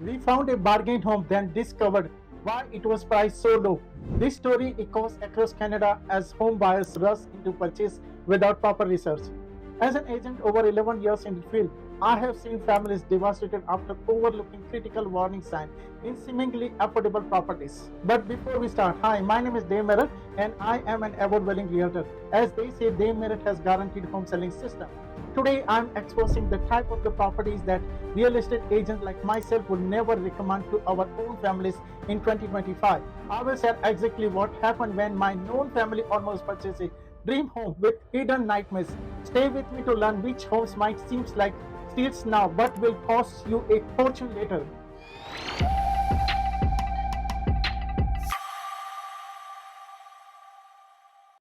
We found a bargain home, then discovered why it was priced so low. This story echoes across Canada as home buyers rush into purchase without proper research. As an agent over 11 years in the field, I have seen families devastated after overlooking critical warning signs in seemingly affordable properties. But before we start, hi, my name is Dave Merat and I am an award-winning realtor. As they say, Dave Merat has guaranteed home selling system. Today, I'm exposing the type of the properties that real estate agents like myself would never recommend to our own families in 2025. I will share exactly what happened when my known family almost purchased a dream home with hidden nightmares. Stay with me to learn which homes might seem like steals now but will cost you a fortune later.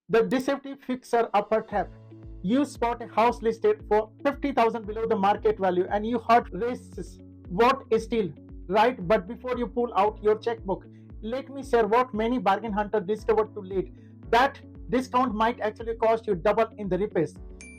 The deceptive fixer-upper trap. You spot a house listed for 50,000 below the market value and you heart races. What is steal? Right, but before you pull out your checkbook, let me share what many bargain hunters discovered too late. That discount might actually cost you double in the repairs.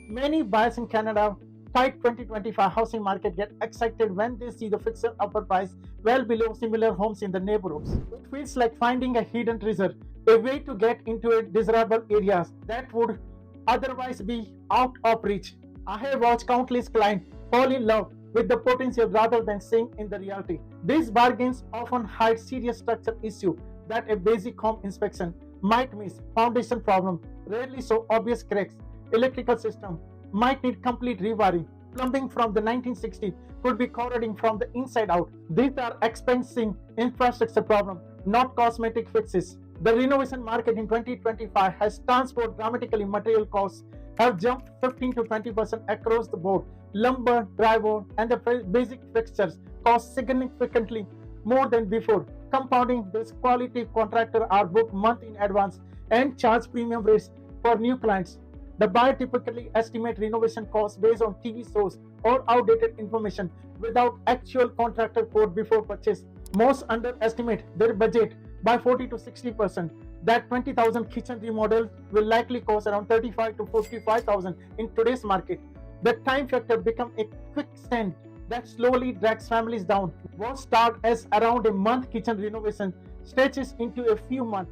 Many buyers in Canada tight 2025 housing market get excited when they see the fixer upper price well below similar homes in the neighborhoods. It feels like finding a hidden treasure, a way to get into a desirable areas that would otherwise be out of reach. I have watched countless clients fall in love with the potential rather than seeing in the reality. These bargains often hide serious structural issue that a basic home inspection might miss. Foundation problem, rarely so obvious cracks, electrical system might need complete rewiring. Plumbing from the 1960s could be corroding from the inside out. These are expensive infrastructure problems, not cosmetic fixes. The renovation market in 2025 has transformed dramatically. Material costs have jumped 15 to 20% across the board. Lumber, drywall, and the basic fixtures cost significantly more than before. Compounding this, quality contractors are booked month in advance and charge premium rates for new clients. The buyer typically estimate renovation costs based on TV shows or outdated information without actual contractor quote before purchase. Most underestimate their budget by 40 to 60%. That 20,000 kitchen remodel will likely cost around 35 to 45,000 in today's market. The time factor becomes a quicksand that slowly drags families down. What starts as around a month kitchen renovation stretches into a few months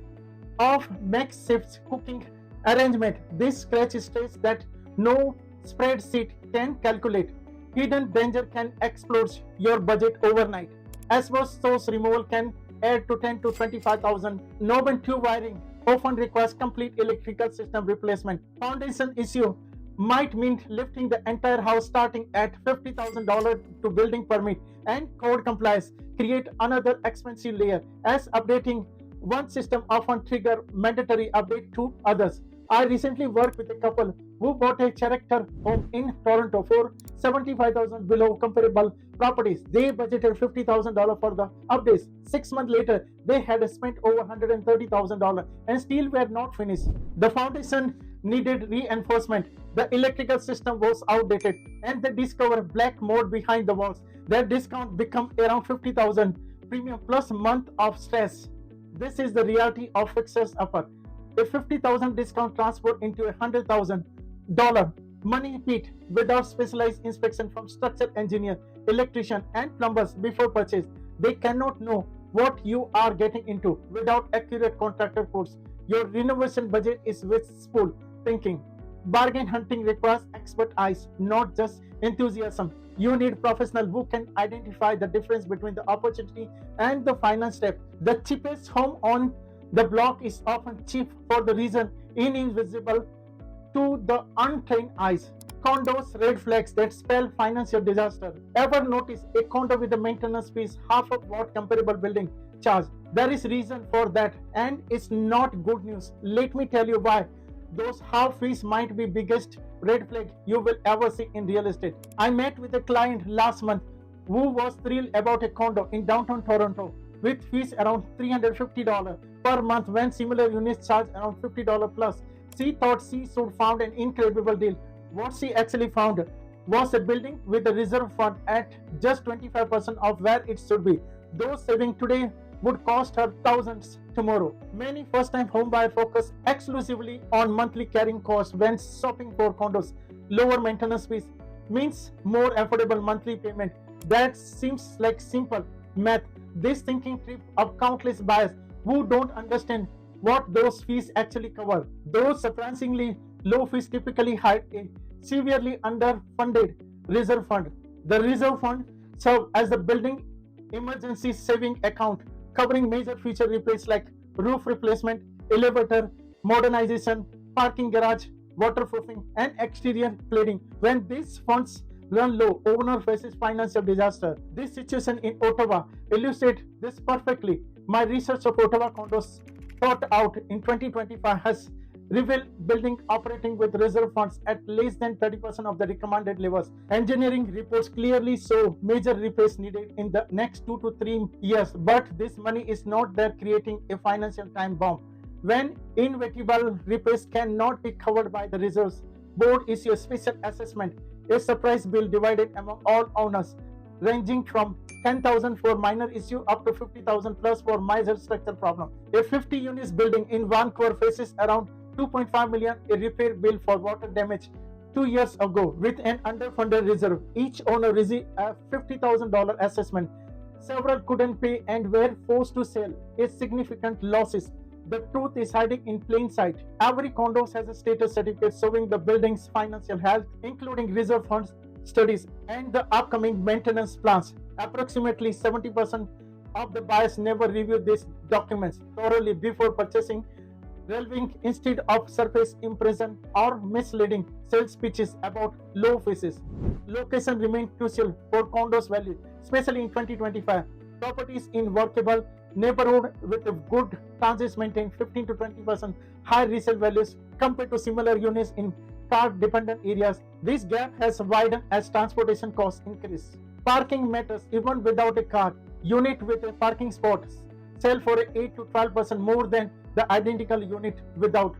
of makeshift cooking arrangement. This scratch states that no spreadsheet can calculate. Hidden danger can explode your budget overnight. Asbestos removal can add to 10 to 25,000. Knob and tube wiring often requires complete electrical system replacement. Foundation issue might mean lifting the entire house starting at $50,000 to building permit, and code compliance create another expensive layer as updating one system often trigger mandatory update to others. I recently worked with a couple who bought a character home in Toronto for $75,000 below comparable properties. They budgeted $50,000 for the updates. 6 months later, they had spent over $130,000 and still were not finished. The foundation needed reinforcement. The electrical system was outdated, and they discovered black mold behind the walls. Their discount became around $50,000 premium plus month of stress. This is the reality of fixers upper. A $50,000 discount transfer into a $100,000 money pit without specialized inspection from structural engineer, electrician, and plumbers before purchase. They cannot know what you are getting into without accurate contractor quotes. Your renovation budget is wasteful thinking. Bargain hunting requires expert eyes, not just enthusiasm. You need professionals who can identify the difference between the opportunity and the final step. The cheapest home on the block is often cheap for the reason invisible to the untrained eyes. Condos, red flags that spell financial disaster. Ever notice a condo with a maintenance fees half of what comparable building charge? There is reason for that, and it's not good news. Let me tell you why. Those half fees might be biggest red flag you will ever see in real estate. I met with a client last month who was thrilled about a condo in downtown Toronto with fees around $350 per month when similar units charge around $50 plus. She thought she should found an incredible deal. What she actually found was a building with a reserve fund at just 25% of where it should be. Those savings today would cost her thousands tomorrow. Many first-time homebuyers focus exclusively on monthly carrying costs when shopping for condos. Lower maintenance fees means more affordable monthly payment. That seems like simple, math. This thinking trips up countless buyers who don't understand what those fees actually cover. Those surprisingly low fees typically hide a severely underfunded reserve fund. The reserve fund serves as the building emergency saving account, covering major feature repairs like roof replacement, elevator modernization, parking garage, waterproofing, and exterior cladding. When these funds run low, owner faces financial disaster. This situation in Ottawa illustrates this perfectly. My research of Ottawa condos thought out in 2025 has revealed building operating with reserve funds at less than 30% of the recommended levels. Engineering reports clearly show major repairs needed in the next 2 to 3 years, but this money is not there, creating a financial time bomb. When inevitable repairs cannot be covered by the reserves, board issues a special assessment, a surprise bill divided among all owners, ranging from 10,000 for minor issue up to 50,000 plus for major structural problem. A 50 units building in Vancouver faces around 2.5 million a repair bill for water damage 2 years ago. With an underfunded reserve, each owner received a $50,000 assessment. Several couldn't pay and were forced to sell, a significant losses. The truth is hiding in plain sight. Every condo has a status certificate showing the building's financial health, including reserve funds, studies, and the upcoming maintenance plans. Approximately 70% of the buyers never review these documents thoroughly before purchasing, releving instead of surface impression or misleading sales pitches about low fees. Location remains crucial for condos value, especially in 2025. Properties in workable neighborhood with a good transit maintain 15 to 20% higher resale values compared to similar units in car-dependent areas. This gap has widened as transportation costs increase. Parking matters even without a car. Unit with a parking spot sell for 8 to 12% more than the identical unit without.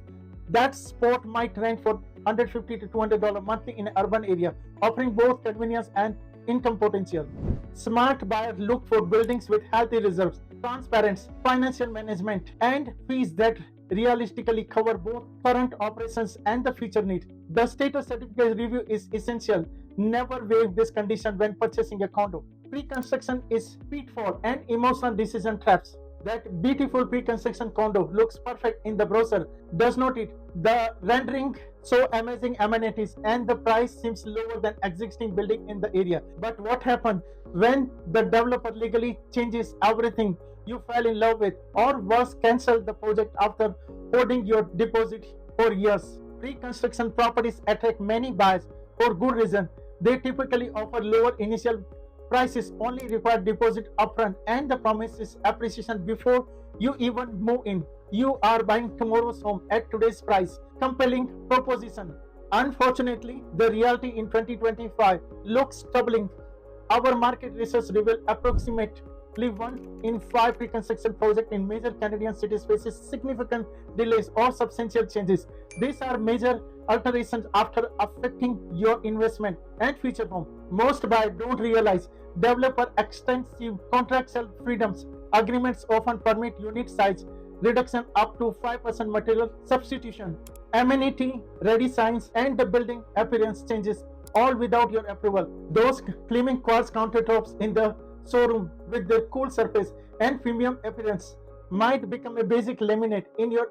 That spot might rent for $150 to $200 monthly in an urban area, offering both convenience and income potential. Smart buyers look for buildings with healthy reserves, transparent financial management, and fees that realistically cover both current operations and the future need. The status certificate review is essential. Never waive this condition when purchasing a condo. Pre-construction is pitfall and emotional decision traps. That beautiful pre-construction condo looks perfect in the brochure, does not it? The rendering so amazing amenities and the price seems lower than existing building in the area. But what happened when the developer legally changes everything you fell in love with, or worse, cancel the project after holding your deposit for years? Pre-construction properties attract many buyers for good reason. They typically offer lower initial prices, only require deposit upfront, and the promise is appreciation before you even move in. You are buying tomorrow's home at today's price. Compelling proposition. Unfortunately, the reality in 2025 looks troubling. Our market research reveals approximately 1 in 5 pre-construction projects in major Canadian cities faces significant delays or substantial changes. These are major alterations after affecting your investment and future home. Most buyers don't realize developer extensive contractual freedoms. Agreements often permit unit size reduction up to 5% material substitution, amenity redesigns, and the building appearance changes, all without your approval. Those claiming quartz countertops in the showroom with their cool surface and premium appearance might become a basic laminate in your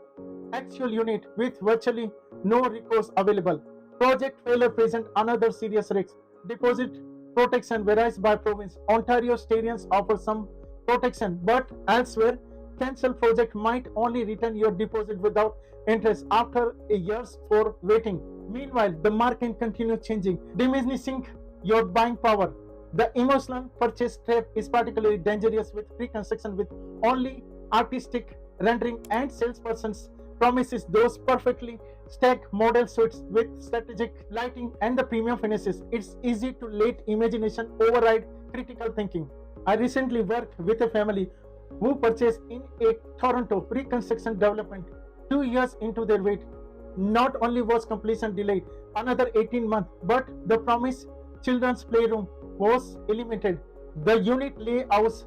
actual unit with virtually no recourse available. Project failure present another serious risk. Deposit protection varies by province. Ontario Starians offer some protection, but elsewhere, cancel project might only return your deposit without interest after a years for waiting. Meanwhile, the market continues changing, diminishing your buying power. The emotional purchase trap is particularly dangerous with pre-construction with only artistic rendering and salesperson's promises those perfectly stacked model suites with strategic lighting and the premium finishes. It's easy to let imagination override critical thinking. I recently worked with a family who purchased in a Toronto pre-construction development 2 years into their wait. Not only was completion delayed another 18 months, but the promised children's playroom was eliminated. The unit layouts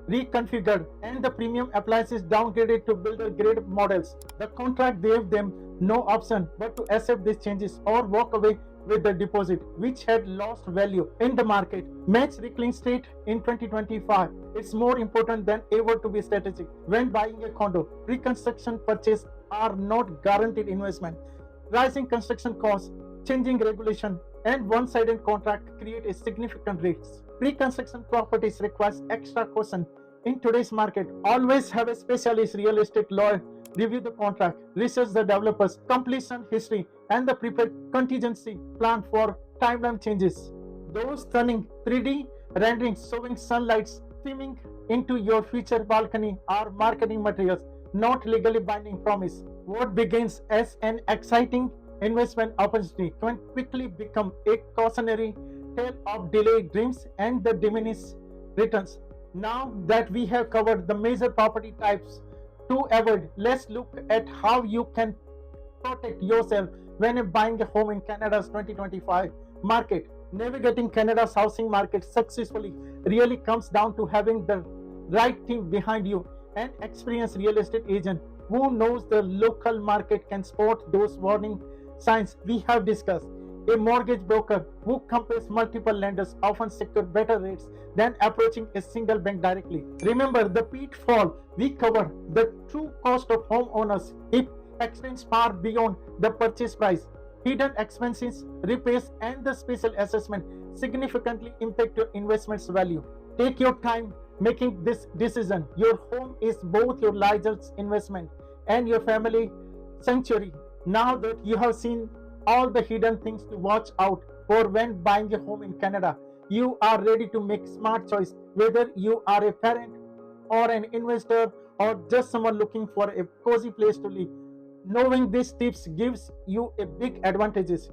reconfigured and the premium appliances downgraded to builder grade models. The contract gave them no option but to accept these changes or walk away with the deposit, which had lost value in the market. Match real estate in 2025. It's more important than ever to be strategic when buying a condo. Reconstruction purchase are not guaranteed investment. Rising construction costs, changing regulation, and one-sided contract create a significant risk. Pre-construction properties requires extra caution in today's market. Always have a specialist real estate lawyer review the contract, research the developer's completion history, and the prepared contingency plan for timeline changes. Those stunning 3D renderings showing sunlight streaming into your future balcony are marketing materials, not legally binding promise. What begins as an exciting investment opportunity can quickly become a cautionary tale of delayed dreams and the diminished returns. Now that we have covered the major property types to avoid, let's look at how you can protect yourself when buying a home in Canada's 2025 market. Navigating Canada's housing market successfully really comes down to having the right team behind you. An experienced real estate agent who knows the local market can spot those warning signs we have discussed. A mortgage broker who compares multiple lenders often secure better rates than approaching a single bank directly. Remember the pitfall we cover, the true cost of home ownership extends far beyond the purchase price. Hidden expenses, repairs, and the special assessment significantly impact your investment's value. Take your time making this decision. Your home is both your largest investment and your family sanctuary. Now that you have seen all the hidden things to watch out for when buying a home in Canada, you are ready to make smart choice. Whether you are a parent or an investor or just someone looking for a cozy place to live, knowing these tips gives you a big advantages.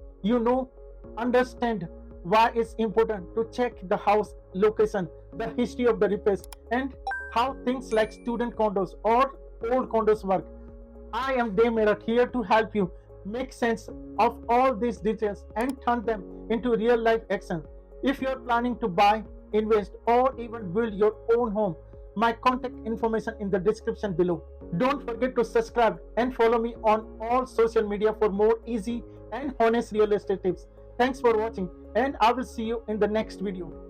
Understand why it's important to check the house location, the history of the repairs, and how things like student condos or old condos work. I am Dave Merat, here to help you make sense of all these details and turn them into real life action. If you're planning to buy, invest, or even build your own home, my contact information in the description below. Don't forget to subscribe and follow me on all social media for more easy and honest real estate tips. Thanks for watching, and I will see you in the next video.